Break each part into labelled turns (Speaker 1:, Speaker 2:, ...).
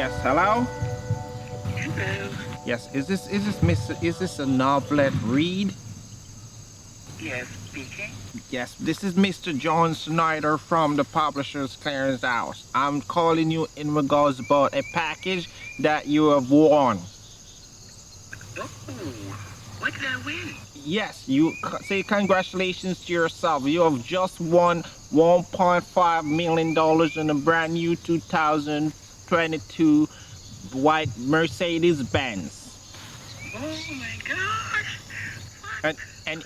Speaker 1: Yes, hello?
Speaker 2: Hello.
Speaker 1: Yes, is this a novelet read?
Speaker 2: Yes, speaking.
Speaker 1: Yes, this is Mr. John Snyder from the Publishers Clearance House. I'm calling you in regards about a package that you have won.
Speaker 2: Oh, what did I win?
Speaker 1: Yes, say congratulations to yourself. You have just won $1.5 million in a brand new 2022 white Mercedes Benz.
Speaker 2: Oh my gosh.
Speaker 1: And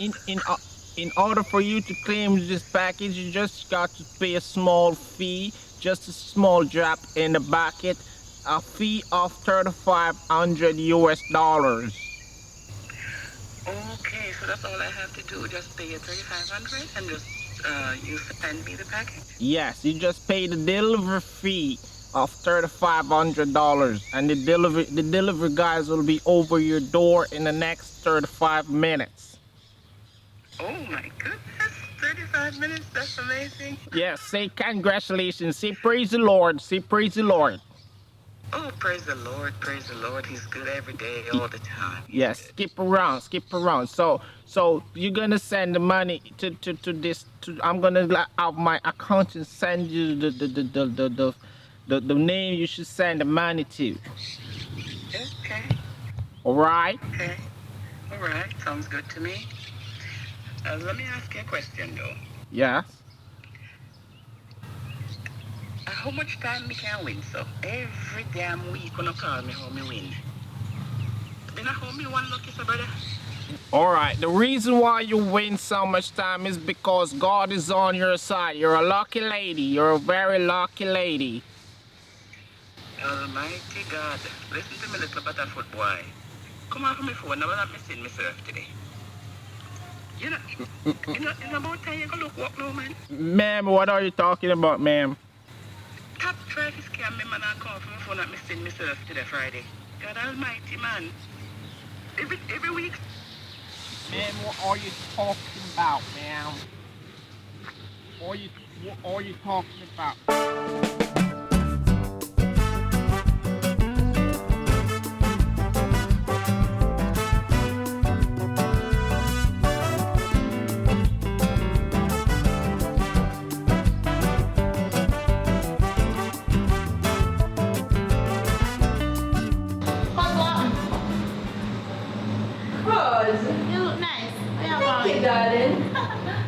Speaker 1: in order for you to claim this package, you just got to pay a small fee, just a small drop in the bucket, a fee of 3,500 US dollars.
Speaker 2: Okay, so that's all I have to do. Just pay you 3,500 and just you send me the package.
Speaker 1: Yes, you just pay the delivery fee of $3,500, and the delivery guys will be over your door in the next 35 minutes.
Speaker 2: Oh my goodness, 35 minutes. That's amazing.
Speaker 1: Yes, say congratulations, say praise the Lord, say praise the Lord.
Speaker 2: Oh, praise the Lord, praise the Lord. He's good every day, all the time. He's
Speaker 1: Yes,
Speaker 2: good.
Speaker 1: skip around. So you're gonna send the money to this. I'm gonna have my accountant send you the name you should send the money to.
Speaker 2: Okay,
Speaker 1: All right.
Speaker 2: okay. All right, sounds good to me. Let me ask you a question though.
Speaker 1: Yes.
Speaker 2: How much time me can win so? Every damn week gonna call me how me win. Then I hold me one lucky so brother.
Speaker 1: All right. The reason why you win so much time is because God is on your side. You're a lucky lady. You're a very lucky lady.
Speaker 2: Almighty God. Listen to me little butterfoot boy. Come on from my phone, now I'm missing myself today. You know, in about time you go look walk now, man.
Speaker 1: Ma'am, what are you talking about, ma'am?
Speaker 2: Top try to scam me, man, and call from my phone and missing myself today Friday. God almighty, man. Every week.
Speaker 1: Ma'am, what are you talking about, ma'am? What are you talking about?
Speaker 3: Cause
Speaker 4: You look nice. Where
Speaker 3: thank you,
Speaker 4: you
Speaker 3: darling.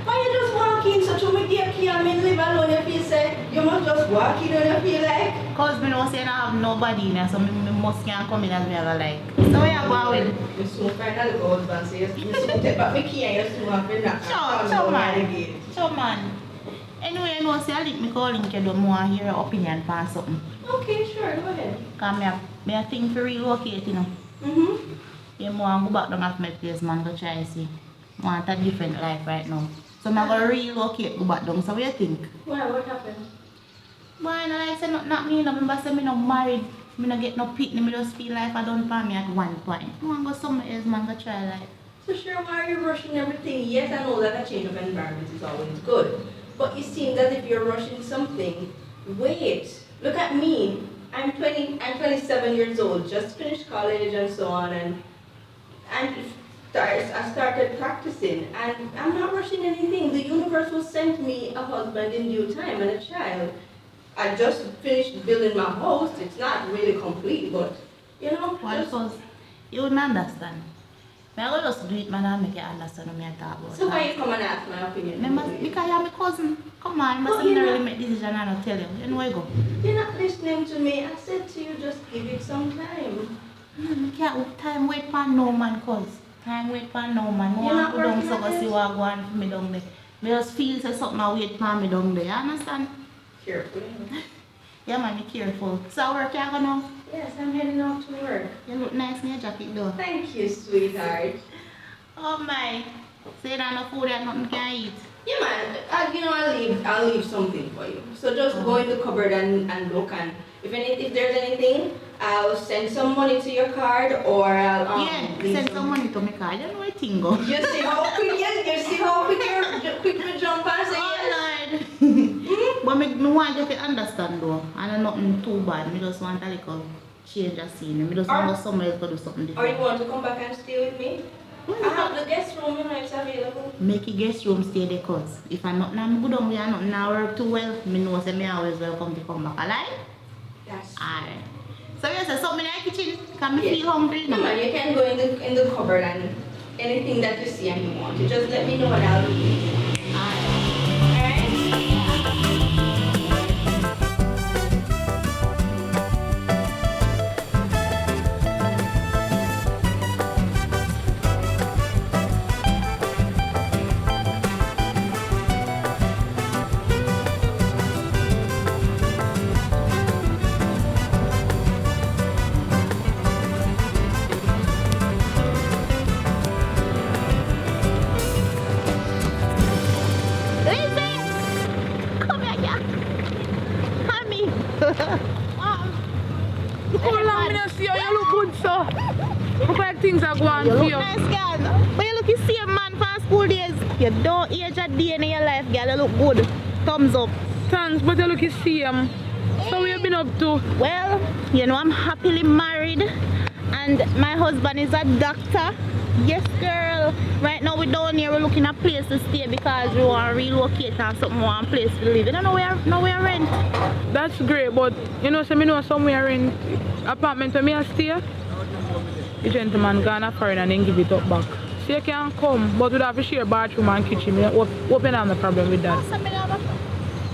Speaker 3: Why you just walk in such a way you can't live alone? You feel say you must just walk in and you feel like.
Speaker 4: Cause me know say I have nobody in there, so me must can't come in as me ever like. So where you going with?
Speaker 3: You soon find out the husband say you soon take back my key and you soon have to knock
Speaker 4: Sure man. Sure man. Anyway, you know say I link me call link you don't want to hear your opinion on something.
Speaker 3: Okay, sure, go ahead.
Speaker 4: Cause me a think for relocate, you know. You want to go back down at my place, man, go try see. Want a different life right now. So I'm going to relocate, go back down. So what you think?
Speaker 3: Why, what happened?
Speaker 4: Why not like say not me, no. Remember say me not married, me not get no pitney, me just feel like I don't for me at one point. I want to go somewhere else, man, go try life.
Speaker 3: So sure, why are you rushing everything? Yes, I know that a change of environment is always good. But it seems as if you're rushing something. Wait, look at me. I'm 27 years old, just finished college and so on, and I started practicing, and I'm not rushing anything. The universe will send me a husband in due time and a child. I just finished building my house. It's not really complete, but you know.
Speaker 4: Well, because you wouldn't understand. I will just do it, man, and make you understand what I talk about.
Speaker 3: So why you come and ask my opinion?
Speaker 4: Remember, because you're my cousin. Come on, I must
Speaker 3: But
Speaker 4: really make decision and I'll tell you. You know where you go.
Speaker 3: You're not listening to me. I said to you, just give it some time.
Speaker 4: You can't time wait for no man, cause time wait for no man. No
Speaker 3: You're
Speaker 4: one
Speaker 3: not
Speaker 4: go down
Speaker 3: working
Speaker 4: so
Speaker 3: on
Speaker 4: go see
Speaker 3: it?
Speaker 4: what go on for me down there. Me just feel say something I wait for me down there. You understand?
Speaker 3: Careful.
Speaker 4: Yeah man, be careful. So work you go now?
Speaker 3: Yes, I'm heading off to work.
Speaker 4: You look nice in your jacket though.
Speaker 3: Thank you, sweetheart.
Speaker 4: Oh my. Say that no food and nothing can eat.
Speaker 3: Yeah, man. I'll leave something for you. So just go in the cupboard and look, and if there's anything, I'll send some money to your card, or I'll
Speaker 4: Yeah,
Speaker 3: leave
Speaker 4: send some money to me card. You know where thing go.
Speaker 3: You see how quick you jump and say
Speaker 4: Oh
Speaker 3: yes?
Speaker 4: Lord. But me want you to understand though, and nothing too bad. Me just want a little change of scene. Me just want to go somewhere to do something
Speaker 3: Or you
Speaker 4: different.
Speaker 3: want to come back and stay with me? I have the guest room, you know, it's available.
Speaker 4: Make a guest room stay there cause if I'm not good on me and nothing now work too well, me know say me always welcome to come back. Alright?
Speaker 3: That's
Speaker 4: Alright. So you say something in the kitchen? Can me feel hungry?
Speaker 3: No man, you can go in the cupboard and anything that you see and you want. You just let me know and I'll do it.
Speaker 4: Alright.
Speaker 3: Alright?
Speaker 4: Come here, yeah. Honey. Mom.
Speaker 5: How long me not see you? You look good, sir. Look like things are going
Speaker 4: You
Speaker 5: for
Speaker 4: look
Speaker 5: you.
Speaker 4: nice, girl. But you look the same man from school days. You don't age a day in your life, girl. You look good. Thumbs up.
Speaker 5: Thanks, but you look the same. So what you been up to?
Speaker 4: Well, you know, I'm happily married and my husband is a doctor. Yes, girl. Right now we're down here, we're looking at a place to stay because we want to relocate and something more place to live. You don't know where rent.
Speaker 5: That's great, but you know, so me know somewhere in apartment where me I stay. The gentleman gone a foreign and then give it up back. So you can come, but we have to share bathroom and kitchen. Me hope you have no problem with that.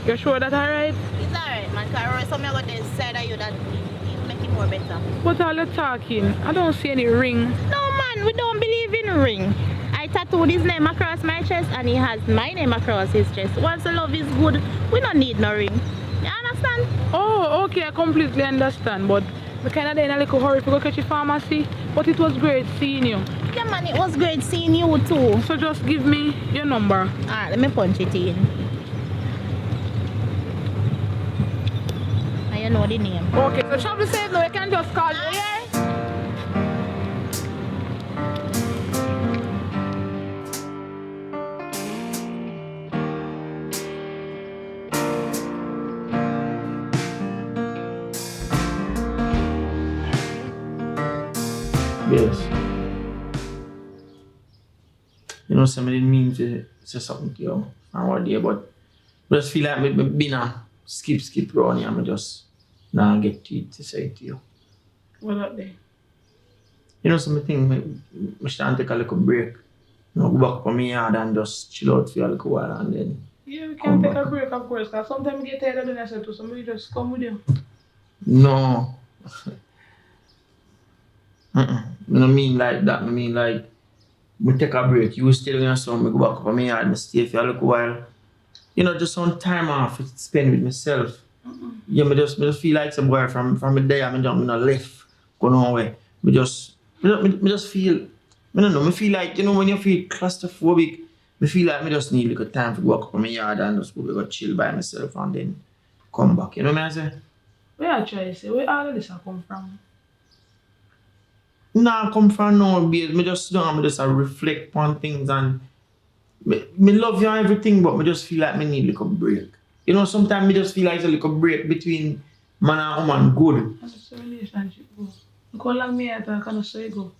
Speaker 5: You sure that alright?
Speaker 4: It's alright, man. Because I always something about this side of you that make it more better.
Speaker 5: But all the talking, I don't see any ring.
Speaker 4: No, man, we don't believe in ring. I tattooed his name across my chest and he has my name across his chest. Once the love is good, we don't need no ring. You understand?
Speaker 5: Oh, okay, I completely understand, but we kind of in a little hurry to go catch a pharmacy, but it was great seeing you.
Speaker 4: Yeah, man, it was great seeing you too.
Speaker 5: So just give me your number.
Speaker 4: Alright, let me punch it in. And you know the name.
Speaker 5: Okay, so travel safe now, you can just call me, yeah?
Speaker 1: Yes. You know, somebody didn't mean to say something to you from our day, but I just feel like me been a skip around here and I just now get to say it to you.
Speaker 5: What up there?
Speaker 1: You know, something I should take a little break. You know, go back for me yard and just chill out for a little while and then.
Speaker 5: Yeah, we
Speaker 1: Come
Speaker 5: can take
Speaker 1: back.
Speaker 5: a break, of course, because sometimes we get tired of doing that too, so maybe just come with you.
Speaker 1: No. I don't mean like that. I mean like, we take a break. You stay doing your son, we go back for me yard and stay for a little while. You know, just some time off to spend with myself. Yeah, me just feel like some boy from the day I'm not left, go nowhere. Me just feel, I don't know, me feel like, you know, when you feel claustrophobic, me feel like me just need like a time to walk up on my yard and just go chill by myself and then come back. You know what I say?
Speaker 5: Where I try to say, where all of this have come from?
Speaker 1: Nah, come from no, babe. Me just don't, me just reflect on things and me love you and everything, but me just feel like me need like a break. You know, sometimes me just feel like it's a little break between man and woman good.
Speaker 5: How does the relationship go? Look how long me I talk and so you go.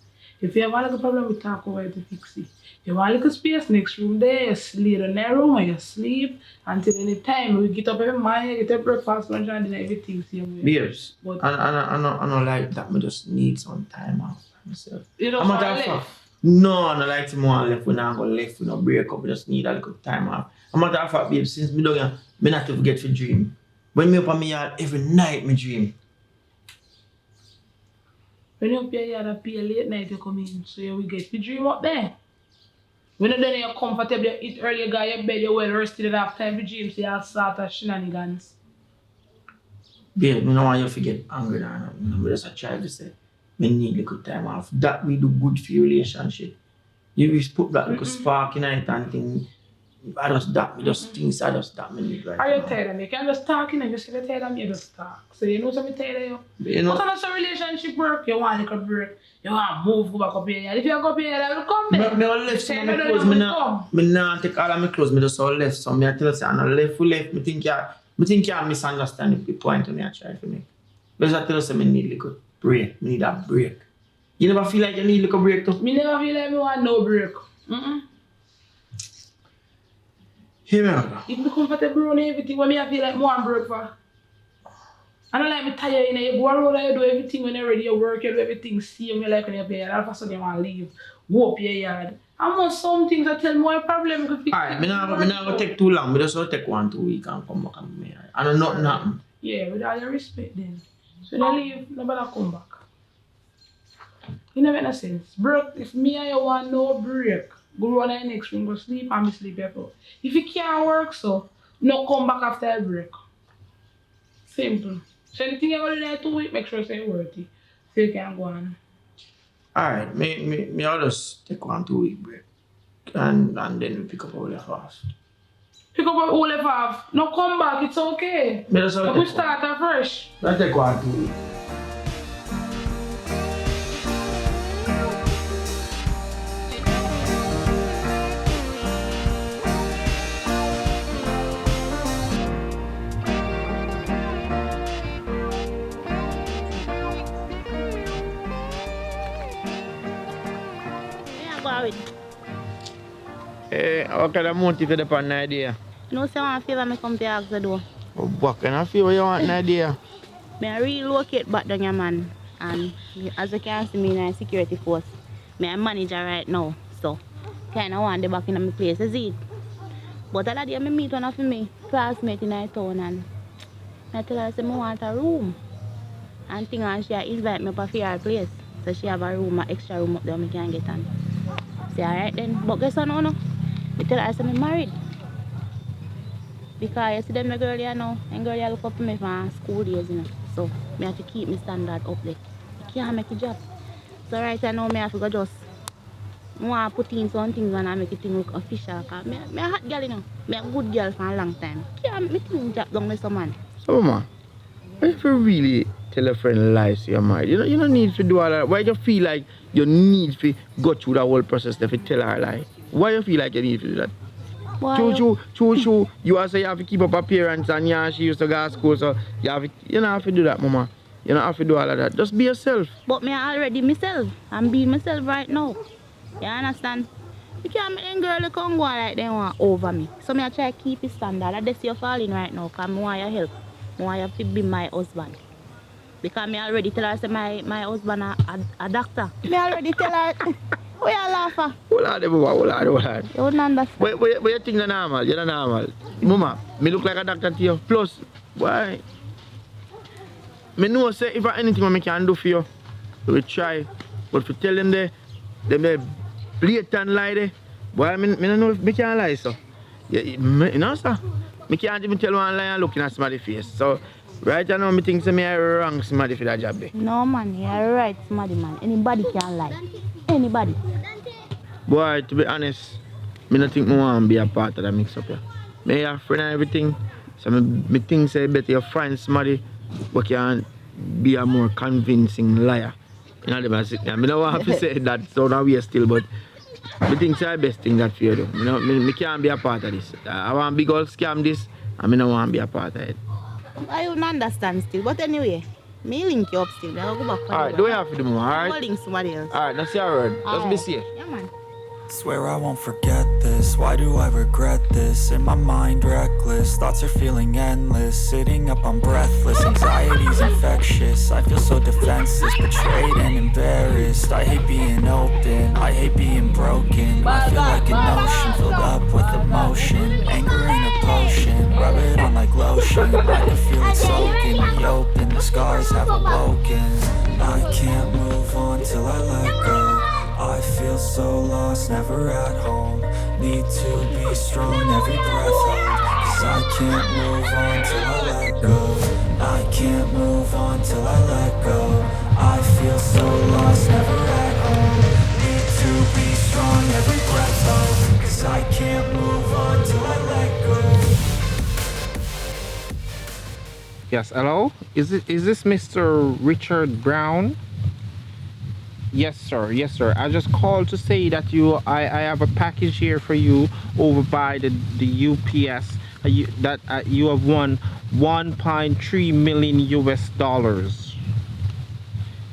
Speaker 5: If you have a little problem, we talk over it to fix it. If you want a little space, next room there, you sleep in that room and you sleep until any time. We get up every morning, get up breakfast, lunch and dinner, everything same way.
Speaker 1: Babes,
Speaker 5: But-
Speaker 1: I don't like that. Me just need some time off by myself.
Speaker 5: You don't
Speaker 1: I'm
Speaker 5: want
Speaker 1: not
Speaker 5: to
Speaker 1: that
Speaker 5: live.
Speaker 1: far. No, I don't like to more left. We not go left. We no break up. We just need a little time off. I'm not that far, babe. Since me don't, me not to forget to dream. When me up on me yard every night, me dream.
Speaker 5: When you pay your pay late night, you come in, so you will get the dream up there. When you're done, you're comfortable, you eat early, you got your bed, you're well rested, and have time for dreams, so you start of shenanigans.
Speaker 1: Babe, me no want you to forget angry or nothing. Me just try to say, me need a little time off. That will do good for your relationship. You will put that little spark in it and thing. I just that, me just things I just that me need right
Speaker 5: Are you
Speaker 1: now.
Speaker 5: tired of me? You can just talk, you know, you say you're tired of me, you just talk. So you know something tired of you?
Speaker 1: You know,
Speaker 5: But on a relationship work, you want like a break, you want to move, go back up here. If you go up here, I will come
Speaker 1: me
Speaker 5: there.
Speaker 1: all left some of my
Speaker 5: Say,
Speaker 1: clothes.
Speaker 5: no,
Speaker 1: Me
Speaker 5: no,
Speaker 1: not take all of my clothes. Me just all left some. Me I tell you, say, I no left. We left. Me think
Speaker 6: I think you are misunderstanding the point I try to make. Because I tell you something, I need a little break. I need a break. You never feel like you need a little break too?
Speaker 5: Me never feel like me want no break.
Speaker 6: Hear me out.
Speaker 5: If me comfortable on everything, when me I feel like more break for. I don't like me tired, you know, you go around and you do everything when you're ready, you work, you do everything same, you like when you're bed, all of a sudden you want to leave, go up your yard. I want some things that tell me what problem you can fix.
Speaker 6: Alright, I'm not going to take too long. I just want to take 1-2 weeks and come back and me. I don't know nothing happen.
Speaker 5: Yeah, with all your respect then. So when you leave, nobody come back. It never make no sense. Break, if me and you want no break, go on the next room, go sleep and me sleep here. If you can't work so, no come back after a break. Simple. So anything you're going to do in 2 weeks, make sure it's worthy. So you can go on.
Speaker 6: Alright, me I'll just take 1-2 week break. And then we pick up all the fast.
Speaker 5: Pick up all the off. No come back, it's okay.
Speaker 6: Me just
Speaker 5: We start afresh.
Speaker 6: Let's take 1-2 weeks.
Speaker 4: Yeah, go with.
Speaker 6: What kind of motive you have an idea?
Speaker 4: No, say one favor me come to ask the door.
Speaker 6: What kind of feel you want an idea?
Speaker 4: Me I relocate back down here, man. And as you can see me in a security force. Me a manager right now. So kinda want the back in my place, is it? But the other day I meet one of me classmate in our town and I tell her say I want a room. And thing and she invite me up a her place. So she have a room, an extra room up there I can get on. Say alright then. But guess what no? I tell her I say I'm married. Because you see them the girl here now, and girl here look up to me from school days, you know. So I have to keep my standard up there. I can't make a job. So right now I have to go just I want to put in some things and I make it look official. Because I'm a hot girl, you know. I'm a good girl for a long time. I can't make things drop down with someone.
Speaker 6: So mama, why if you really tell a friend lies to your married? You don't need to do all that. Why do you feel like you need to go through the whole process to tell her a lie? Why you feel like you need to do that? True. You also have to keep up appearance and yeah, she used to go to school, so you don't have to do that, mama. You don't have to do all of that. Just be yourself.
Speaker 4: But me already myself. I'm being myself right now. You understand? You can't make them girls come go like they want over me. So me I try to keep it standard. That's you're falling right now because I want your help. I want you to be my husband. Because me already tell her say my husband a doctor. Me already tell her. Why you laugh at?
Speaker 6: Hold on.
Speaker 4: You wouldn't understand.
Speaker 6: What you think is normal? You're not normal. Mama, me look like a doctor to you. Plus, why? Me know say if anything I can do for you, we will try. But if you tell them they blatant lie there, boy, me don't know if me can lie so. You know sir? Me can't even tell one lie and looking at somebody's face. So right now me think say me I wrong somebody for that job there.
Speaker 4: No man, you're right, somebody man. Anybody can lie. Anybody.
Speaker 6: Boy, to be honest, me don't think I want to be a part of that mix up here. Me have a friend and everything, so me think say better you find somebody who can be a more convincing liar. You know, I don't want to say that so now we are still, but I think it's the best thing that for you do. You know, me can't be a part of this. I want big old scam this, and I don't want to be a part of it.
Speaker 4: I don't understand still, but anyway, me link you up still. I'll go back.
Speaker 6: Alright, do we have to do more, alright?
Speaker 4: I'll link somebody else.
Speaker 6: Alright, that's your word. Just be safe.
Speaker 4: Yeah, man.
Speaker 7: Swear I won't forget this, why do I regret this? In my mind reckless, thoughts are feeling endless. Sitting up I'm breathless, anxiety's infectious. I feel so defenseless, betrayed and embarrassed. I hate being open, I hate being broken. I feel like an ocean filled up with emotion. Anger ain't a potion, rub it on like lotion. I can feel it soaking me open, the scars have awoken. I can't move on till I let go. I feel so lost, never at home. Need to be strong, every breath hold. Cause I can't move on till I let go. I can't move on till I let go. I feel so lost, never at home. Need to be strong, every breath hold. Cause I can't move on till I let go.
Speaker 1: Yes, hello? Is this Mr. Richard Brown? Yes, sir. Yes, sir. I just called to say that I have a package here for you over by the UPS you have won 1.3 million US dollars.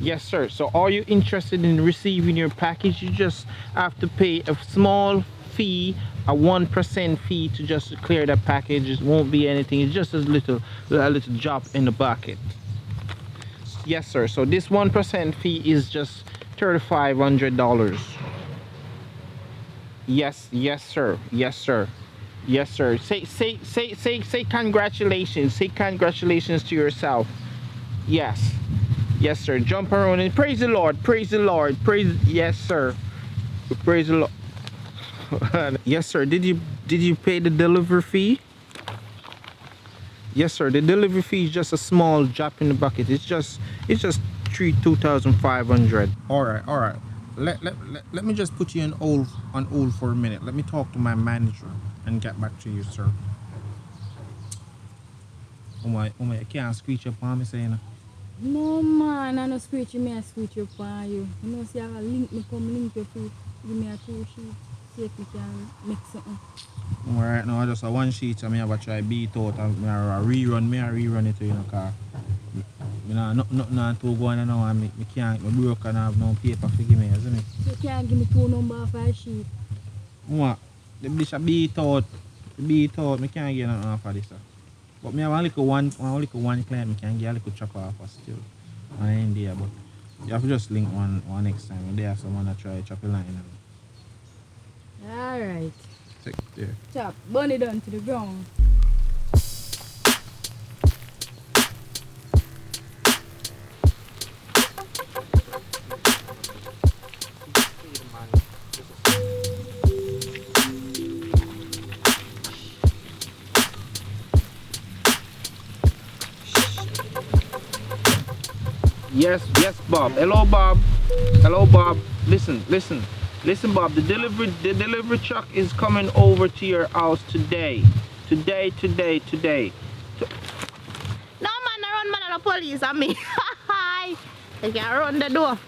Speaker 1: Yes, sir. So are you interested in receiving your package? You just have to pay a small fee, a 1% fee to just clear that package. It won't be anything. It's just a little drop in the bucket. Yes, sir. So this 1% fee is just $3,500. Yes, sir. Yes, sir. Yes, sir. Say congratulations. Say congratulations to yourself. Yes. Yes, sir. Jump around and praise the Lord. Praise the Lord. Yes, sir. Praise the Lord. Yes, sir. Did you pay the delivery fee? Yes, sir. The delivery fee is just a small drop in the bucket. It's just 2,500. All right. Let me just put you on hold for a minute. Let me talk to my manager and get back to you, sir. You can't screech up on me, saying.
Speaker 8: No man, I no screech me, I screech up on you. You know, see, I link me, come link your feet. Give me a 2 sheet. See if we can make something.
Speaker 1: Alright, now I just a 1 sheet and I have to try beat out and I rerun it, you know, cause nothing to go on now and I can't, I broke and I have no paper to give me, isn't it?
Speaker 8: So you can't give me 2 numbers for a sheet?
Speaker 1: What? The bitch a beat out, I can't get nothing off of this. But I have only one client, I can get a little chop off still. And I ain't there, but you have to just link one next time. When they have someone that try chop a line.
Speaker 8: Alright.
Speaker 1: Take there.
Speaker 8: Chop, burn it down to the ground.
Speaker 1: Yes, Bob. Hello, Bob. Listen, Bob. The delivery truck is coming over to your house today.
Speaker 4: No man, I run man of the police on me. They can run the door.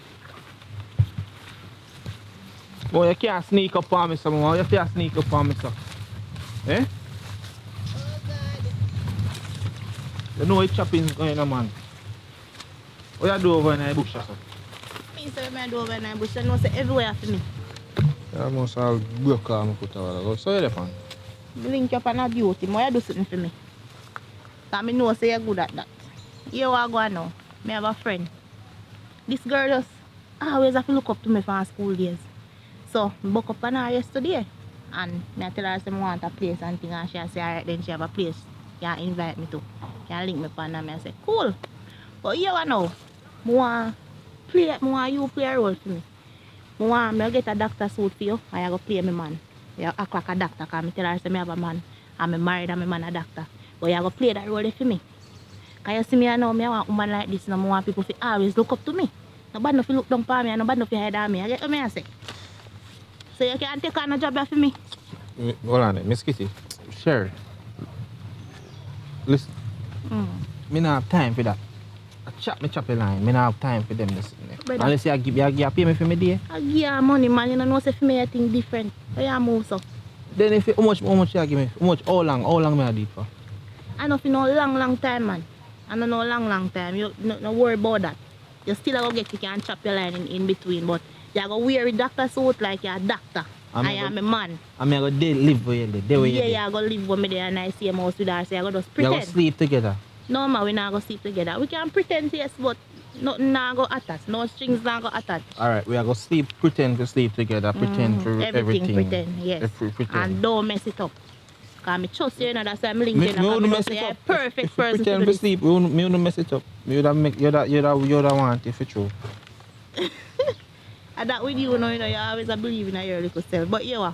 Speaker 1: Boy, you can't sneak up on me, someone. You can't sneak up on me, sir. Eh?
Speaker 4: Oh God.
Speaker 1: You know what chopping's going on, man. What you do over in the bush, sir?
Speaker 4: Me say I do over in the bush, I know say everywhere for me.
Speaker 1: I must have broke arm put out. So you're there,
Speaker 4: Link up and a beauty, more you do something for me. Because I know say you're good at that. You are going now. I have a friend. This girl just always have to look up to me from school days. So I book up on her yesterday. And I tell her I want a place and thing, and she say alright, then she have a place. Can invite me to. Can link me upon her. I say cool. But you know, I want you play a role for me. I want to get a doctor suit for you and I go play my man. You act like a doctor because I tell her I have a man. I'm married and my man a doctor. But you go play that role for me. Because you see me now, I want a woman like this and I want people to always look up to me. Nobody no look down for me and nobody no head on me. You get what I say? So you can take on a job for me.
Speaker 1: Hold on, Miss Kitty. Sure. Listen. I don't have time for that. Chop a line. I don't have time for them. Unless you pay me for me day.
Speaker 4: I give you money, man. You know, say for me I think different. How you move so?
Speaker 1: Then if how much you give me? How long may I do it for?
Speaker 4: I know for no long time, man. I don't know long time. You no worry about that. You still go get you can chop your line in between, but you go wear a doctor suit like you're a doctor. I am a man.
Speaker 1: I'm going to live with you there.
Speaker 4: Yeah, you go live with me there and I see him house with her, so you go just pretend.
Speaker 1: You go sleep together?
Speaker 4: No, man, we not go sleep together. We can pretend, yes, but nothing not go attach. No strings not go attach.
Speaker 1: Alright, we are going to pretend to sleep together, pretend for everything.
Speaker 4: Pretend, yes.
Speaker 1: Pretend.
Speaker 4: And don't mess it up. Because I trust you, that's why I'm linking up. I say you're a perfect person
Speaker 1: pretend
Speaker 4: to do this.
Speaker 1: Sleep. We don't mess it up. You're the one if it's true.
Speaker 4: And that with you know, you always believe in your little self. But you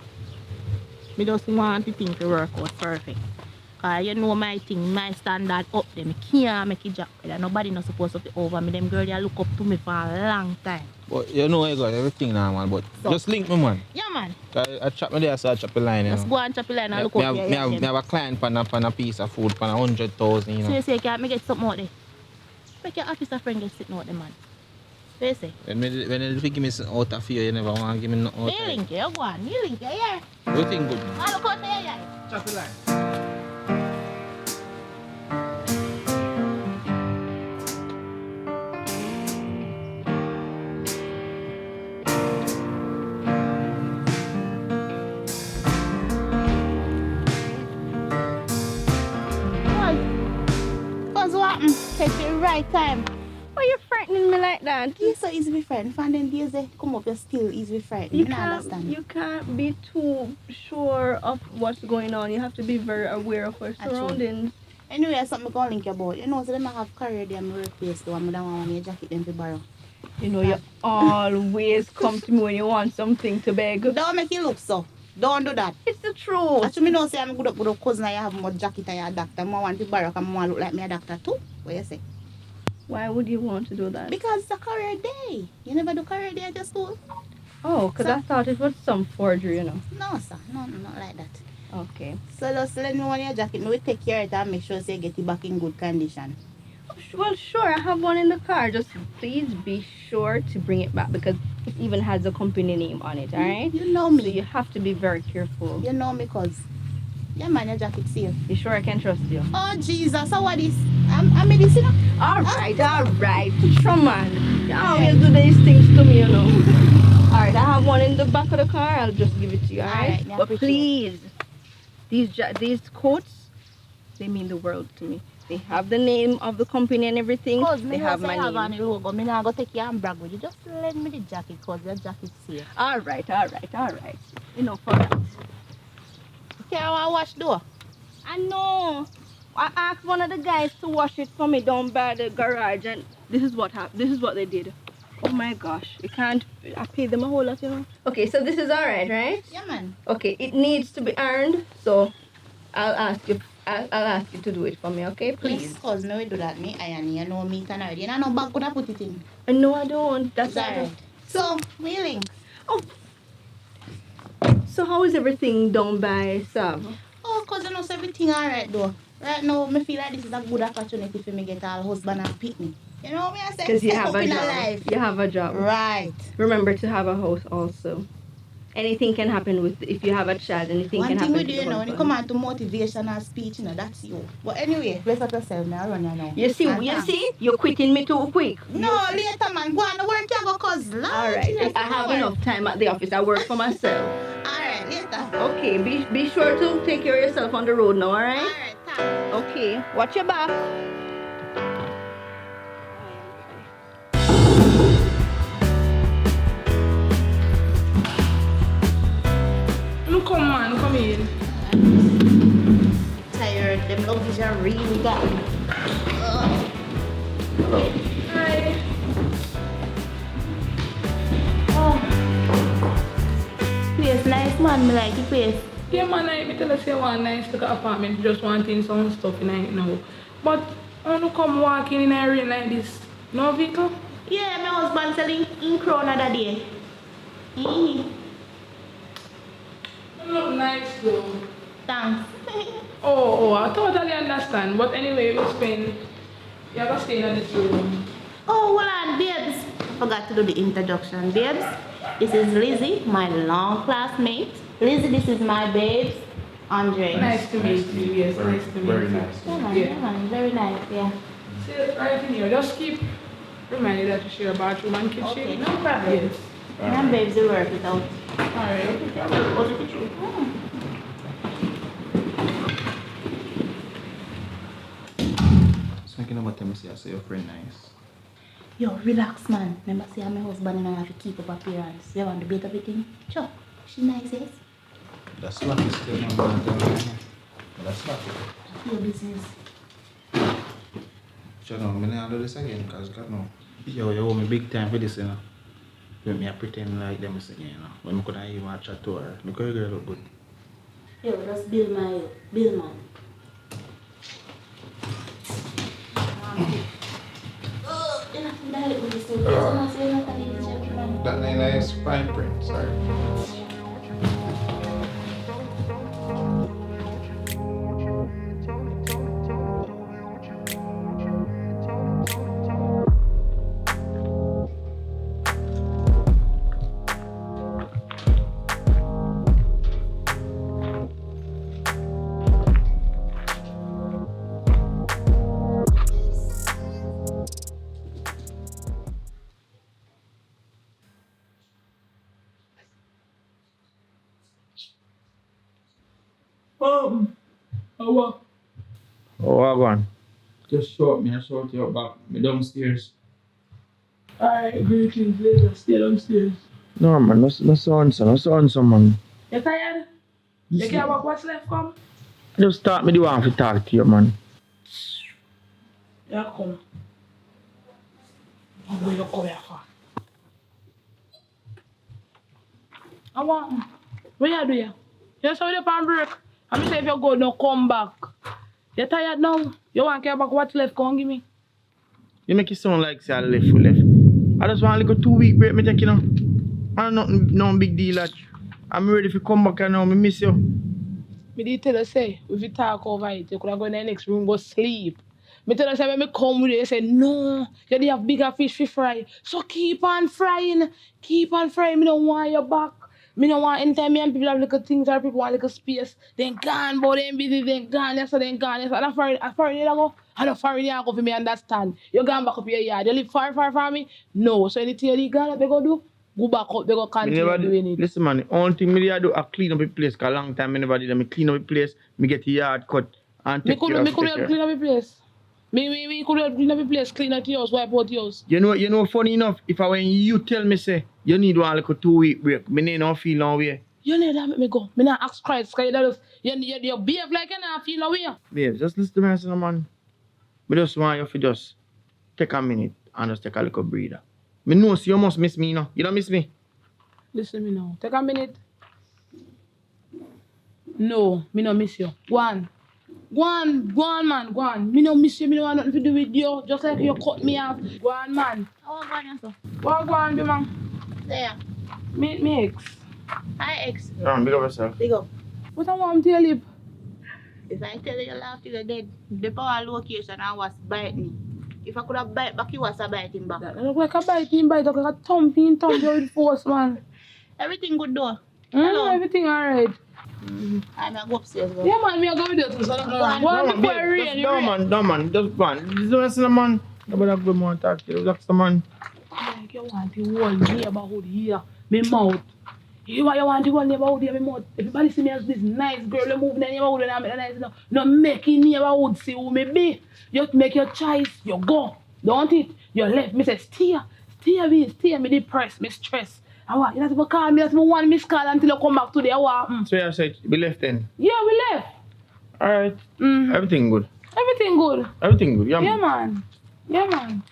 Speaker 4: me just want the thing to work out perfect. Because you know my thing, my standard up there. I can't make it job. Nobody not supposed to be over me. Them girls, they look up to me for a long time.
Speaker 1: But you know I got everything now, man. But so, just link me, man.
Speaker 4: Yeah, man.
Speaker 1: I chop me there, so I chop a line.
Speaker 4: Just go and chop a line and look up there.
Speaker 1: I have a client for a piece of food for 100,000, you know.
Speaker 4: So you say, can't me get something out there? Make your officer friend get sitting out there, man. What you say?
Speaker 1: When you give me something out of you, you never want to give me nothing out of
Speaker 4: you link it, you go on. You link it, yeah.
Speaker 1: What you think good?
Speaker 4: I look out there, yeah.
Speaker 1: Chop a line.
Speaker 4: right time.
Speaker 3: Why you frightening me like that?
Speaker 4: You're so easy to be frightened. Fan them days they come up, you're still easy to be frightened. You understand?
Speaker 3: You can't be too sure of what's going on. You have to be very aware of your surroundings.
Speaker 4: Anyway, there's something I can link you about. You know, so they might have career there in my workplace though. I'm don't want your jacket them to borrow.
Speaker 3: You know, you always come to me when you want something to beg.
Speaker 4: Don't make it look so. Don't do that.
Speaker 3: It's the truth.
Speaker 4: Actually, me know say I'm good up cousin I have more jacket and you're a doctor. I want to borrow because I want to look like me a doctor too. What you say?
Speaker 3: Why would you want to do that?
Speaker 4: Because it's a career day. You never do career day at your school?
Speaker 3: Oh, because I thought it was some forgery, you know.
Speaker 4: No, sir. No, not like that.
Speaker 3: Okay.
Speaker 4: So just let me know your jacket. Me will take care of it and make sure say get it back in good condition.
Speaker 3: Well, sure, I have one in the car. Just please be sure to bring it back because it even has a company name on it, alright?
Speaker 4: You know me.
Speaker 3: So you have to be very careful.
Speaker 4: You know me, cuz. Yeah, man, your jacket safe.
Speaker 3: You sure I can trust you?
Speaker 4: Oh, Jesus. So what is? I'm medicine.
Speaker 3: Alright. Come on. You always do these things to me, you know. Alright, I have one in the back of the car. I'll just give it to you, alright?
Speaker 4: Yeah,
Speaker 3: But please, these coats, they mean the world to me. They have the name of the company and everything. They have my name.
Speaker 4: On the logo. Me not go take you and brag with you. Just lend me the jacket cause your jacket safe.
Speaker 3: Alright. Enough for that.
Speaker 4: Okay, I want to wash door.
Speaker 3: I know. I asked one of the guys to wash it for me down by the garage and this is what happened. This is what they did. Oh my gosh. I paid them a whole lot, you know. Okay, so this is alright, right?
Speaker 4: Yeah, man.
Speaker 3: Okay, it needs to be earned, so I'll ask you to do it for me, okay? Please.
Speaker 4: Yes, cause me will do that. Me iron, you know me and already. You know bag could I put it in.
Speaker 3: No, I don't. That's
Speaker 4: Alright. So, wheeling.
Speaker 3: So how is everything done by Sam?
Speaker 4: Oh, cause you know so everything alright though. Right now, me feel like this is a good opportunity for me get all husband and pick me. You know what I say?
Speaker 3: Because you
Speaker 4: Step
Speaker 3: have
Speaker 4: up
Speaker 3: a
Speaker 4: in
Speaker 3: job.
Speaker 4: life.
Speaker 3: You have a job.
Speaker 4: Right.
Speaker 3: Remember to have a house also. Anything can happen with if you have a child. Anything
Speaker 4: One
Speaker 3: can
Speaker 4: thing
Speaker 3: happen
Speaker 4: we
Speaker 3: to
Speaker 4: do,
Speaker 3: the
Speaker 4: you know, when you
Speaker 3: husband.
Speaker 4: come on to motivational speech, you know, that's you. But anyway, bless up yourself, man. I run you now.
Speaker 3: You see, you're quitting me too quick.
Speaker 4: No, later, man. Go on to work, you go, cause Lord,
Speaker 3: Alright,
Speaker 4: Jesus,
Speaker 3: I have
Speaker 4: Lord.
Speaker 3: enough time at the office. I work for myself.
Speaker 4: Alright, later.
Speaker 3: Okay, be sure to take care of yourself on the road now, alright?
Speaker 4: Alright, thanks.
Speaker 3: Okay, watch your back.
Speaker 5: Look, come man, come in.
Speaker 4: Tired. Them luggage are really got me.
Speaker 5: Hi.
Speaker 4: Place nice, man. Me like the place.
Speaker 5: Yeah, man, I tell us you want nice little apartment, just wanting some stuff in it now. But I want to come walking in a rain like this. No vehicle?
Speaker 4: Yeah, my husband selling in crown other day.
Speaker 5: Look nice though.
Speaker 4: Thanks.
Speaker 5: Oh, I totally understand. But anyway, we spend. You have to stay in this room.
Speaker 4: Oh, hold on, babes. I forgot to do the introduction. Babes, this is Lizzie, my long classmate. Lizzie, this is my babes, Andre.
Speaker 5: Nice to meet you. Yes, nice to meet you.
Speaker 6: Very nice.
Speaker 4: Yeah, man, very nice, yeah.
Speaker 5: See, right in here. Just keep reminding that you share a bathroom and kitchen.
Speaker 4: Okay, no problem.
Speaker 5: Yes.
Speaker 4: And I'm babes will work it out.
Speaker 5: Alright.
Speaker 6: Thinking about them, say I say your friend nice.
Speaker 4: Yo, relax, man. Remember, say I'm my husband and I have to keep up appearance. You want the bait of everything? Sure. She nice, yes?
Speaker 6: That's what is still not going to That's not
Speaker 4: Your business.
Speaker 6: You know, I'm gonna do this again because God know. Yo, you owe me big time for this, you know. When me I pretend like them singing, you know. When I couldn't even watch a tour. Because your girl look good.
Speaker 4: Yo, just build man.
Speaker 6: That nice fine print, sorry.
Speaker 5: Oh, what?
Speaker 6: Oh, go on. Just show up me and show you back. Me downstairs. Alright, greetings later. Stay downstairs. No man, no so man.
Speaker 5: You tired? You care about what's left, come?
Speaker 6: Just start me the one to talk to you, man.
Speaker 5: Yeah, come. I'm going to come here for. I want. What you do here? You saw the pan break. I'm say if you go, no come back. You tired now? You want to care about what's left? Come give me.
Speaker 6: You make it sound like say I left. I just want like a 2-week break, me take you know. And nothing, no big deal. I'm ready to come back and now, me miss you.
Speaker 5: Me did tell you say, if you talk over it, you could have gone in the next room, go sleep. Me tell you say, when me come with you, you say, no, you do have bigger fish to fry. So keep on frying. Keep on frying. Me don't want you back. Me don't want anytime me and people have little things or people want little space. Then gone, but then busy, then gone, yes, then gone, yes. And a foreign you go. And a foreign you go for me understand. You gone back up your yard. You live far from me? No. So anything you gone, they go do? Go back up, they go continue doing it.
Speaker 6: Listen man, the only thing me do I clean up the place, cause a long time I never did. Me clean up the place, me get the yard cut and take care of it.
Speaker 5: Me could help clean up the place. Me could help clean up the place, clean out yours, wipe out yours.
Speaker 6: You know, funny enough, if I when you tell me say you need one like a 2-week break, me need not feel no way.
Speaker 5: You need that make me go. Me not ask Christ, cause you behave like you not feel no way.
Speaker 6: Babe, just listen to me, son, man. Me just want you to just take a minute and just take a little breather. Me know so you must miss me, you know. You don't miss me.
Speaker 5: Listen me now. Take a minute. No, me no miss you. Go on, man, go on. Me no miss you, me no want nothing to do with you. Just like you cut me off. Go on, man.
Speaker 4: How are you going, sir?
Speaker 5: Go on, be man.
Speaker 4: There.
Speaker 5: Me ex.
Speaker 4: Hi, ex.
Speaker 6: Big up yourself.
Speaker 4: Big up.
Speaker 5: What I want to tell you?
Speaker 4: If I tell you laugh till you're dead, the power location I was bite me. If I could have bite back, you was a bite him back.
Speaker 5: That look like a bite, look like a thump you with force, man.
Speaker 4: Everything good though. Hello.
Speaker 5: Everything alright.
Speaker 4: I'm gonna go upstairs. Go.
Speaker 5: Yeah, man, me go with you too, so don't know.
Speaker 6: No, man, just go on. This is listen, man. Nobody go more talk to you. Relax, man.
Speaker 5: Like you want the whole neighborhood here, me mouth. You want the whole neighborhood here, me mouth. Everybody see me as this nice girl, you move in the neighborhood and I make nice. No making neighborhood see who me be. You make your choice, you go. Don't it? You left. Me say, stay, me depressed, me stress. I want you not to call me, that's my one miss call until you come back today. I want.
Speaker 6: So you said we left then?
Speaker 5: Yeah, we left.
Speaker 6: Alright. Everything good.
Speaker 5: Everything good.
Speaker 6: Everything good,
Speaker 5: Yeah, man. Yeah, man.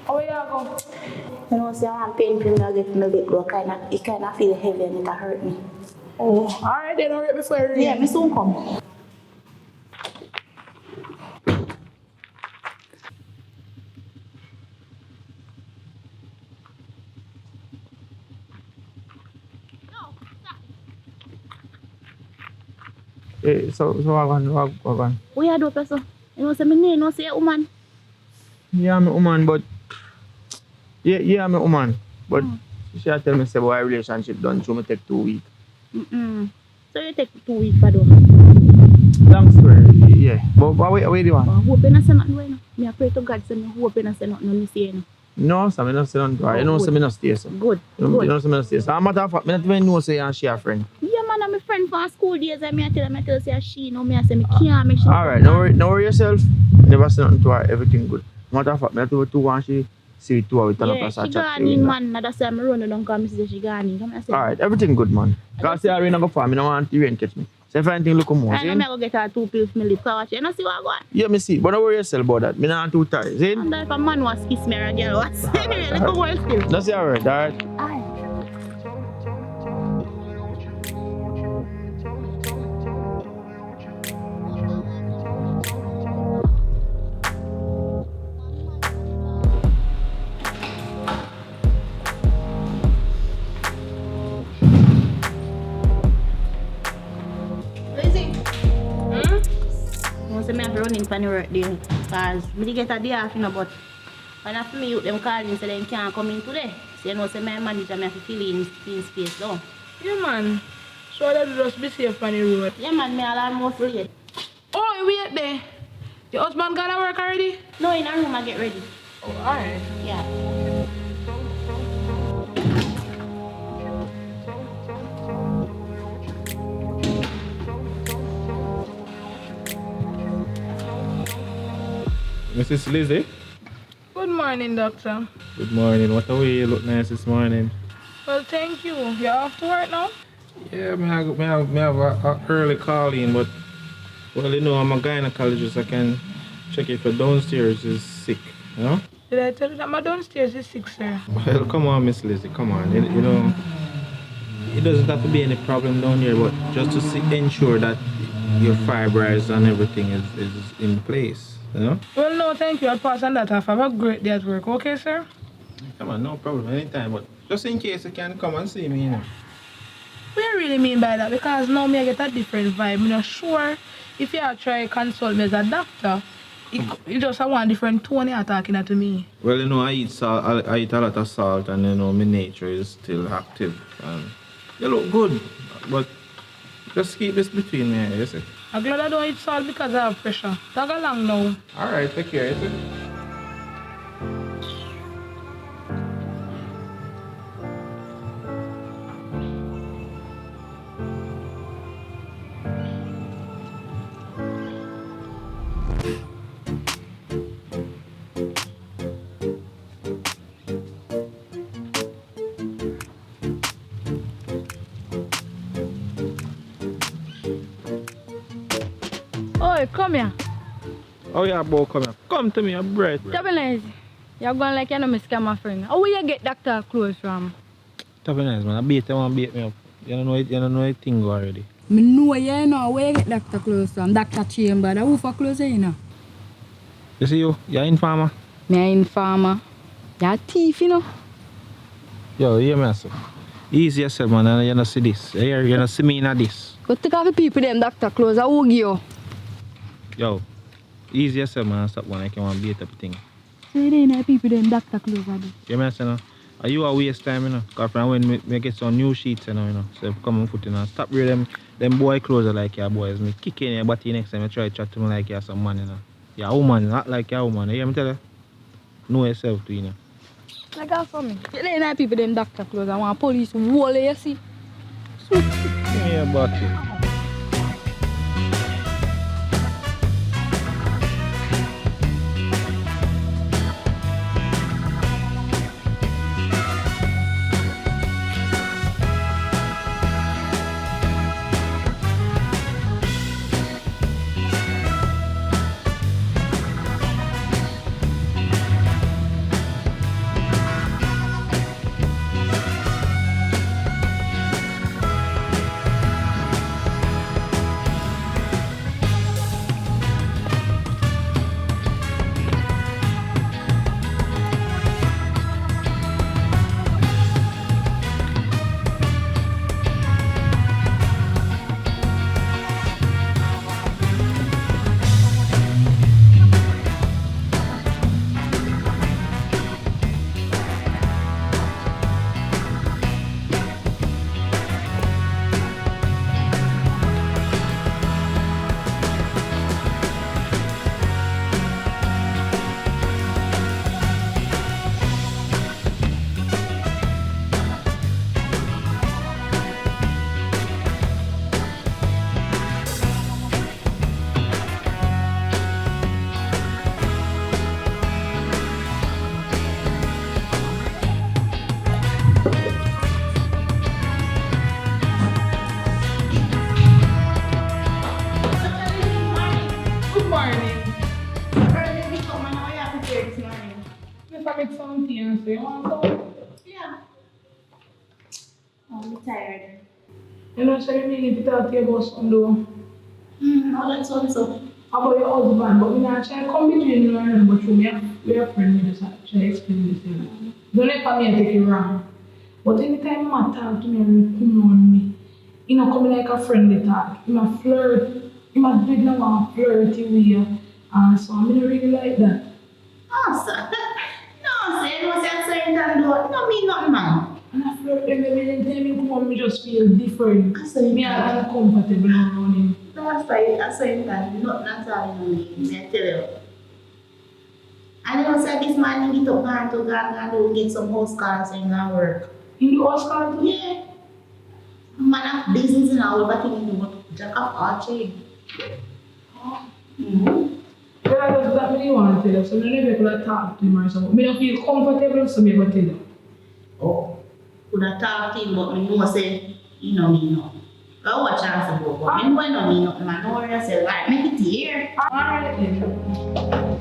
Speaker 5: How you go?
Speaker 4: You know, see, I'm painful, I get my leg go it kind of feel heavy and it hurt me.
Speaker 5: Oh, alright then, alright before you.
Speaker 4: Yeah, me soon come.
Speaker 6: So what on?
Speaker 4: What you do, person? You know, say me name, no say a woman.
Speaker 6: Yeah, I'm a woman, but yeah, I'm a woman. But she tell me say our relationship done, so me take 2 weeks.
Speaker 4: So you take 2 weeks for do?
Speaker 6: Long story, yeah. But wait do you want?
Speaker 4: I hope you not say nothing right now. Me I pray to God say me hope you not say nothing no say no.
Speaker 6: No, so I don't say nothing. You know, say me not stay so.
Speaker 4: Good.
Speaker 6: You know, say me not stay so. As a matter of fact, me not even know say she a friend.
Speaker 4: Yeah, man, I'm a friend from school days. I tell her say she know me. I say me can't make sure.
Speaker 6: Alright, no worry yourself. Never say nothing to her. Everything good. Matter of fact, me not even too want she see it to her with another person.
Speaker 4: Yeah, she gone in, man. That's why I'm running down because me say she gone in.
Speaker 6: Alright, everything good, man. Because say I rain go far, me don't want the rain catch me. So if anything look more,
Speaker 4: I know me go get her 2 pills for my lip. Watch you know see what I got.
Speaker 6: Yeah, me see. But don't worry yourself about that. Me not too tired. See?
Speaker 4: And if a man was kiss me or a girl was. Anyway, let's go work still.
Speaker 6: That's alright, alright?
Speaker 4: Aye. I have to run in for the work day because I get a day off, you know, but when I feel me out, them call me so they can't come in today. So you know, say my manager I have to fill in clean space down.
Speaker 5: Yeah, man. So that just be safe on the road.
Speaker 4: Yeah, man, me almost late.
Speaker 5: Oh, you wait there. Your husband gonna work already?
Speaker 4: No, in a room I get ready.
Speaker 5: Oh, alright.
Speaker 4: Yeah.
Speaker 1: Mrs. Lizzie.
Speaker 5: Good morning, doctor.
Speaker 1: Good morning. What a way you look nice this morning.
Speaker 5: Well, thank you. You're off to work now?
Speaker 1: Yeah, me have a early call in, but well, you know, I'm a gynecologist. I can check if the downstairs is sick. You know?
Speaker 5: Did I tell you that my downstairs is sick, sir?
Speaker 1: Well, come on, Miss Lizzie. Come on. You know, it doesn't have to be any problem down here, but just to ensure that your fibroids and everything is in place. You know?
Speaker 5: Well, no, thank you. I'll pass on that off. Have a great day at work, okay, sir?
Speaker 1: Come on, no problem. Anytime, but just in case you can come and see me, you know.
Speaker 5: What do you really mean by that? Because now me I get a different vibe. I'm not sure if you try consult me as a doctor, it just have one different tone you're talking to me.
Speaker 1: Well, you know, I eat salt. I eat a lot of salt, and you know, my nature is still active. And you look good, but just keep this between me, you see.
Speaker 5: I'm glad I don't eat salt because I have pressure. Tag along now.
Speaker 1: All right, take care, you see.
Speaker 8: Oh, come here.
Speaker 1: Oh yeah, boy, come here. Come to me, a breath.
Speaker 8: Tabanese, you're going like you know me scam my friend. How will you get doctor clothes from?
Speaker 1: Tabanese, man. I beat me up. You don't know it thing already.
Speaker 8: Me know you know where you get doctor clothes from. Doctor Chamber, the who for clothes you know?
Speaker 1: You see you're informer.
Speaker 8: Me a informer. You're a thief, you know.
Speaker 1: Yo, hear me, sir. Easy yourself, man, and you don't see this. You don't see me in this.
Speaker 8: Go take off the people them doctor clothes, I will give you.
Speaker 1: Yo, easy yourself, man, stop one. I can want to beat up thing.
Speaker 8: So you ain't people them doctor clothes, I do.
Speaker 1: You know, say, no? Are you a waste time, you know? Because when me get some new sheets, you know, so if come on foot, you know, stop wearing them boy clothes like your boys. Me kick in your body next time you try to chat to me like you're some man, you know. You're a woman, not like you're a woman. You hear me tell you? Know yourself too, you know.
Speaker 8: Like that for me. You ain't people them doctor clothes, I want police wall you see.
Speaker 1: Give me your body.
Speaker 5: Make some tea and so you want some?
Speaker 4: Yeah. I'm tired.
Speaker 5: You know, so you need to talk to you about something though.
Speaker 4: No, that's also.
Speaker 5: About your husband, but we not try to come between you and him, but we are friends, we just try to explain this thing. Don't let me take it wrong. But anytime I talk to me and come on me, you know, come like a friendly talk. You might flirt, you might do it now and flirty with you. So I don't really like that.
Speaker 4: Oh, sir. No, sir, no, sir, certain time do it. No mean nothing, man.
Speaker 5: And I flirt with him, every time he come on, me just feel different. Me are uncomfortable around him.
Speaker 4: No, that's right. At certain time, nothing at all, you know, me, I tell you. And you know, sir, this man, he get up and to go and do get some house calls and go work.
Speaker 5: In the Oscar too?
Speaker 4: Yeah. Man have business in our but he do jack of all trade.
Speaker 5: Well, does that what do you want to tell you? So I never could talk to him or something. I don't feel comfortable, so I go tell you.
Speaker 6: Oh.
Speaker 4: Could have talked to him, but me know say, you know me no. Go watch chance about, but me know me nothing, man. Don't worry yourself. Alright, make it here.
Speaker 5: Alright then.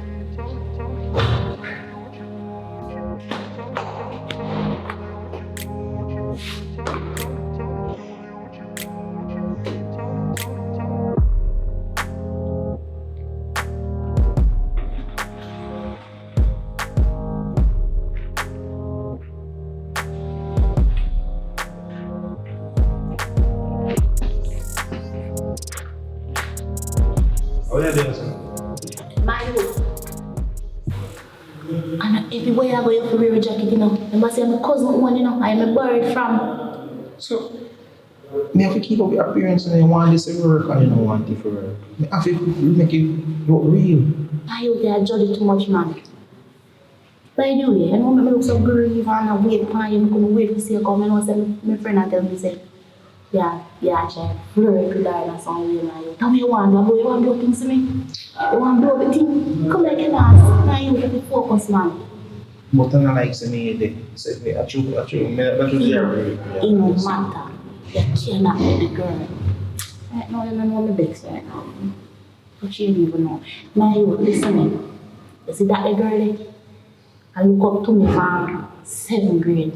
Speaker 6: How are you doing, sir?
Speaker 4: My youth. And everywhere I go, you have to wear a jacket, you know. You must say I'm a cousin one, you know. I am a bird from.
Speaker 6: So, me have to keep up your appearance and you want this to work and you don't want it to work. Me have to make it look real.
Speaker 4: My youth, they are judging too much, man. By the way, I know me look so brave and I wait for you. I couldn't wait to see you come. I know say my friend and tell me say, yeah, actually flirt with her and some way, man. Tell me you want to do things to me. You want to do the thing. Come like a dance. My youth, have to focus, man.
Speaker 6: But I don't like saying it. Say me, I choose your way.
Speaker 4: It no matter. You cannot be the girl. Right now, you don't know my best right now. But you don't even know. My youth, listen me. You see that the girl there? I look up to me from 7th grade.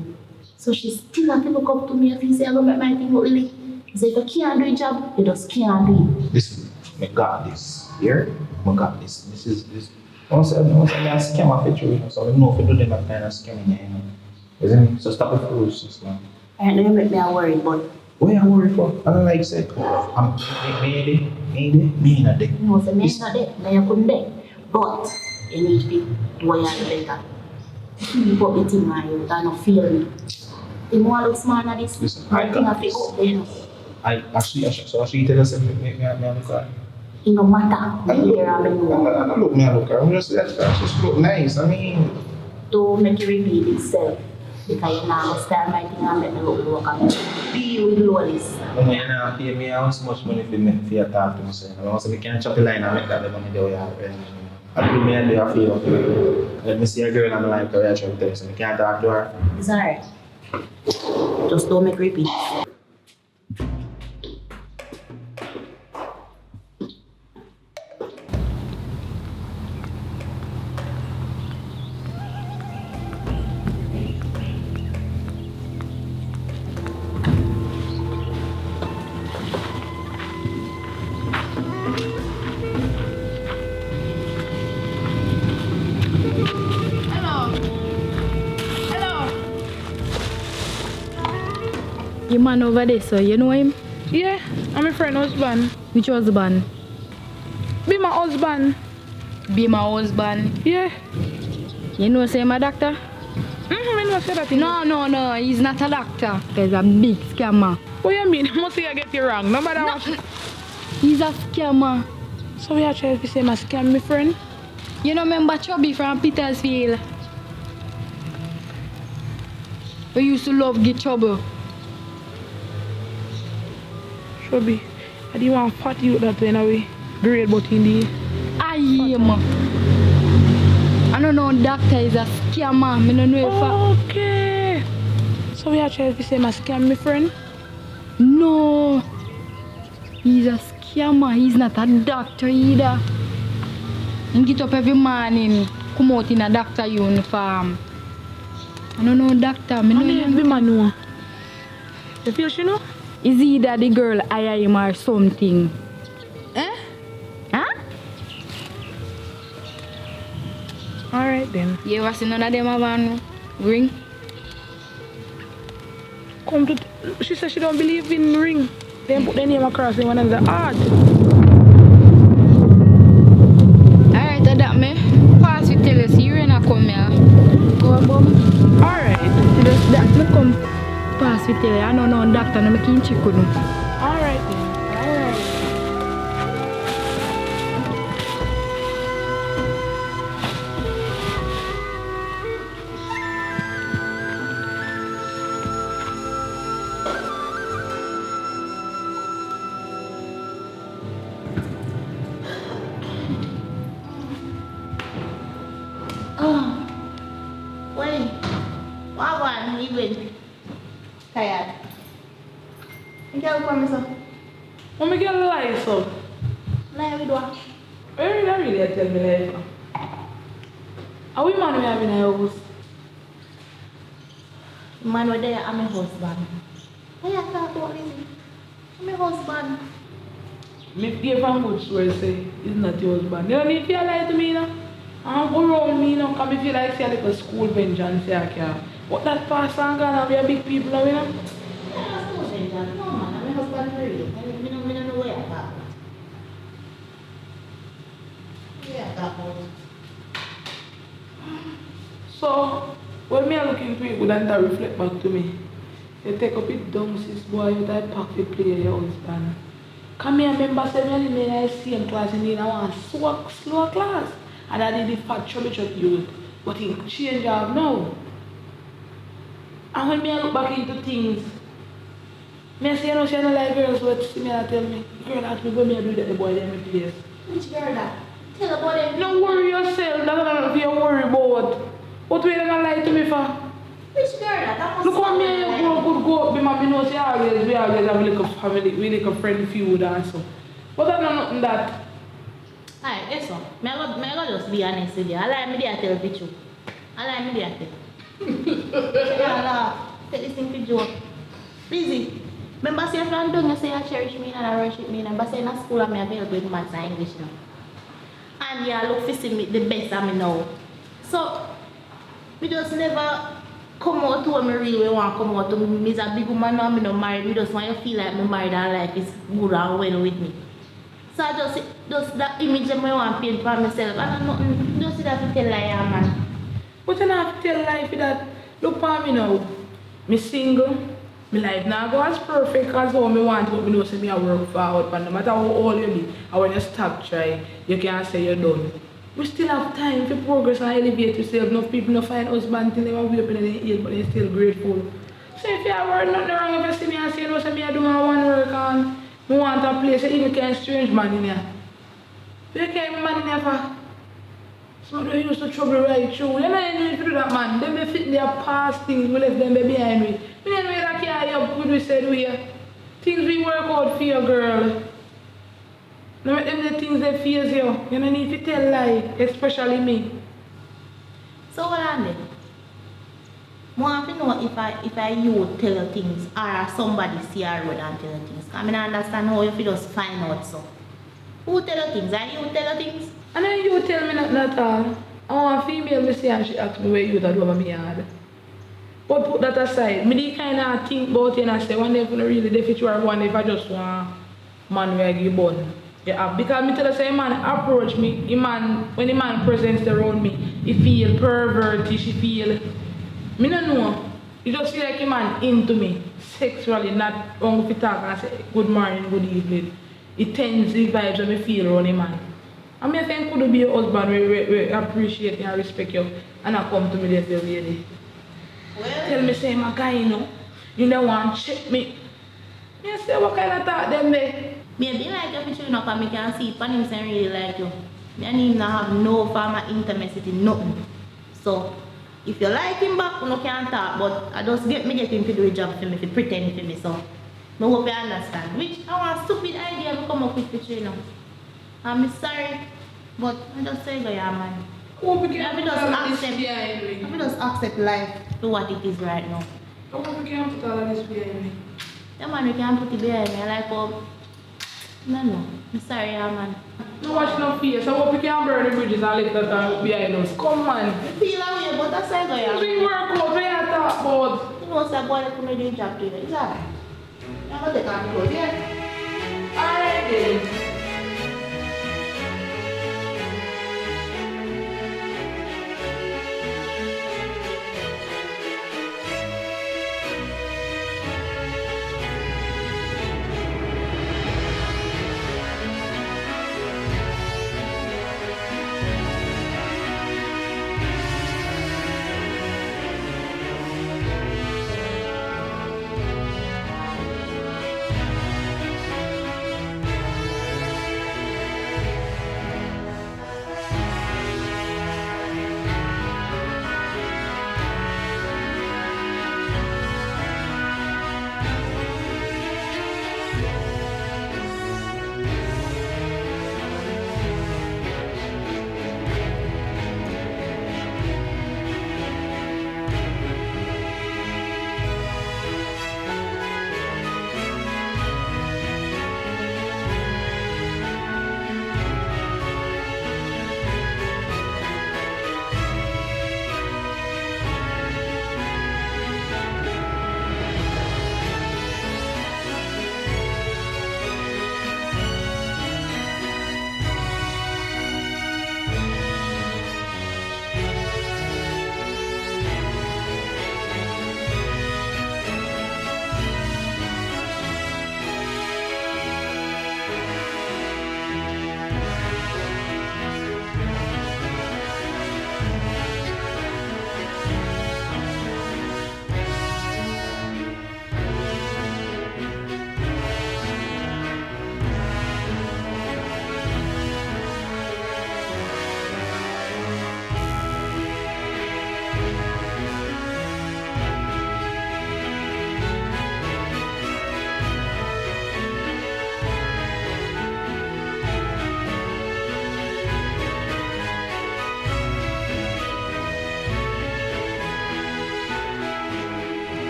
Speaker 4: So she still have to look up to me if you say I'm going to make my thing look lily. He say if you can't do a job, you just can't do it.
Speaker 6: Listen, I got this. Here, I got this. This is. Once I scam a picture, so I know if you do that kind of scamming, you know. Isn't it? So stop the foolishness, man.
Speaker 4: I know you make me worry, but
Speaker 6: What are you worried for? I don't like say, I'm me not there.
Speaker 4: no, the man not there, then you couldn't there. But you need to do what you have to better. Keep up the thing, man, you don't feel me. The more look smart at this,
Speaker 6: Listen,
Speaker 4: I
Speaker 6: I
Speaker 4: think I
Speaker 6: got
Speaker 4: feel
Speaker 6: this.
Speaker 4: up there, you know.
Speaker 6: I actually tell us me on the car.
Speaker 4: It no matter,
Speaker 6: I
Speaker 4: me there and me know.
Speaker 6: don't look me on the car. I'm just look nice. I mean,
Speaker 4: Don't make it repeat itself. Because you now style my thing and make me look low and deal with lowest.
Speaker 6: you know, pay me how much money for you talk to me. So, I want to can chop the line and make that the money there. I do me and do a favor for you. Let me see a girl and I'm like, I try to tell you, so I can't talk to her.
Speaker 4: It's alright. Just don't make it repeat.
Speaker 8: Your man over there, so you know him?
Speaker 5: Yeah, I'm my friend husband.
Speaker 8: Which husband?
Speaker 5: Be my husband.
Speaker 8: Be my husband.
Speaker 5: Yeah.
Speaker 8: You know say my doctor?
Speaker 5: I know say that.
Speaker 8: No, he's not a doctor. He's a big scammer.
Speaker 5: What you mean? Must say I get you wrong. Nobody watch.
Speaker 8: He's a scammer.
Speaker 5: So we are trying to say I scam my friend.
Speaker 8: You know remember Chubby from Petersfield? We used to love get trouble.
Speaker 5: Shobi, I didn't want fat you that way anyway. Great, but in the
Speaker 8: I am. I don't know doctor is a scammer. I don't know if
Speaker 5: okay. So we are trying to say I scam my friend.
Speaker 8: No. He's a scammer. He's not a doctor either. He get up every morning, come out in a doctor uniform. I don't know doctor. I
Speaker 5: How do be man know? You feel she know?
Speaker 8: Is either the girl hire him or something?
Speaker 5: Eh?
Speaker 8: Huh?
Speaker 5: Alright then.
Speaker 8: You ever see none of them have a ring?
Speaker 5: Come to she said she don't believe in ring. Then put the name across in one of the art.
Speaker 8: Alright, that me. Pass with tell us you ain't come here. Go above.
Speaker 5: Alright.
Speaker 8: Just that me come pass with tell you. I don't know doctor no make him check on.
Speaker 5: Alright then. Alright.
Speaker 4: feeling? Tired. You can for me, sir.
Speaker 5: When me get lie, so.
Speaker 4: Lie with what?
Speaker 5: Really tell me like. Are we man we have in our house?
Speaker 4: Man, we're there, I'm a husband. Why you talk about Lizzie? I'm a husband.
Speaker 5: Me hear from good stories say it's not your husband. You know me feel like to me, you know? I'm go around me, you know, because me feel like say like a school bench and say I can. But that pastor and God and we are big people now, you know?
Speaker 4: Yeah, that's no Benjamin. No, man, I'm a husband for real. I don't know where I talk about. Where I talk about.
Speaker 5: So, when me are looking to it, good and that reflect back to me. You take up it down, sis boy, you type pack the play your husband. Come here, remember, say me and I see in class and I want slow class. And I did the fat chubby youth. But he change up now. And when me I look back into things, me I say, you know, she don't like girls, but see me and tell me, girl ask me when me I do that the boy them place.
Speaker 4: Which girl that? Tell about them.
Speaker 5: Don't worry yourself, that's not what you worry about. What way they gonna lie to me for?
Speaker 4: Which girl that?
Speaker 5: Look how me and you could go up, because me know say we always have a little family, we like a friend feud and so. But I know nothing that.
Speaker 4: Alright, yes sir. I go just be honest with you. I like me there tell the truth. I like me there tell. Yeah, laugh. Take this thing for joke. Busy. Remember say if I'm done, you say I cherish me and I worship me. Remember say in school I'm available with maths and English now. And yeah, look for see me the best of me now. So, we just never come out to what me really want to come out to. Me is a big woman now, me not married. Me just want to feel like me married and life is good and well with me. So I just that image that I want to paint for myself. I don't know, just see that to tell like yeah, man.
Speaker 5: But you don't have to tell life that, look for me now. Me single, my life now go as perfect as how me want, but me know say me I work forward, but no matter how old you be, and when you stop trying, you can't say you're done. We still have time to progress and elevate yourself. Enough people don't find husband till they wake up in the age, but they're still grateful. So if you have work, nothing wrong if you see me and say, no, say me I do my one work and I want a place, you even can't strange man in here. You can't man in here for. So they used to trouble right through. You know you need to do that, man. Them they fit their past things, we left them behind me. We don't know that carry up with we said we here. Things we work out for you, girl. No make them the things that fears you. You don't need to tell lie, especially me.
Speaker 4: So what on then? I want to know if I you tell you things or somebody see a road and tell you things. I mean I understand how you feel just find out so. Who tell you things? Are you tell you things?
Speaker 5: And then you tell me nothing at all. I want a female me say and she ask me where you that over me yard. But put that aside, me kind of think about it and I say one day if you don't really defeat you or one day if I just want man where I give bun. Yeah, because me tell you say a man approach me, when the man presents around me, he feel perverted, she feel, me don't know. You just feel like a man into me, sexually, not only if you talk and say good morning, good evening. It tends the vibes that me feel around a man. I mean, I think could be your husband we appreciate you and respect you and I come to me there really. Well, tell me say my guy you don't want to check me. Me say what kind of thought them there?
Speaker 4: Maybe like you for showing up and me can see if him saying really like you. Me and him not have no form of intimacy, nothing. So if you like him back, you can't talk, but I just get him to do a job for me, to pretend for me, so I hope you understand. Which I want a stupid idea to come up with for you. I'm sorry, but I just say yeah man. I just accept life to what it is right now.
Speaker 5: I hope we can't put all of this behind me.
Speaker 4: Yeah man, we can't put it behind me. I like how no, I'm sorry, yeah, man.
Speaker 5: No watch no face. I hope we can burn the bridges and leave that behind us. Come on.
Speaker 4: I feel away, but that's how I go,
Speaker 5: We work out, we are talk about.
Speaker 4: You know, that boy that come do job to you. It's alright. I'm going to take off the clothes, yeah?
Speaker 5: Alright then.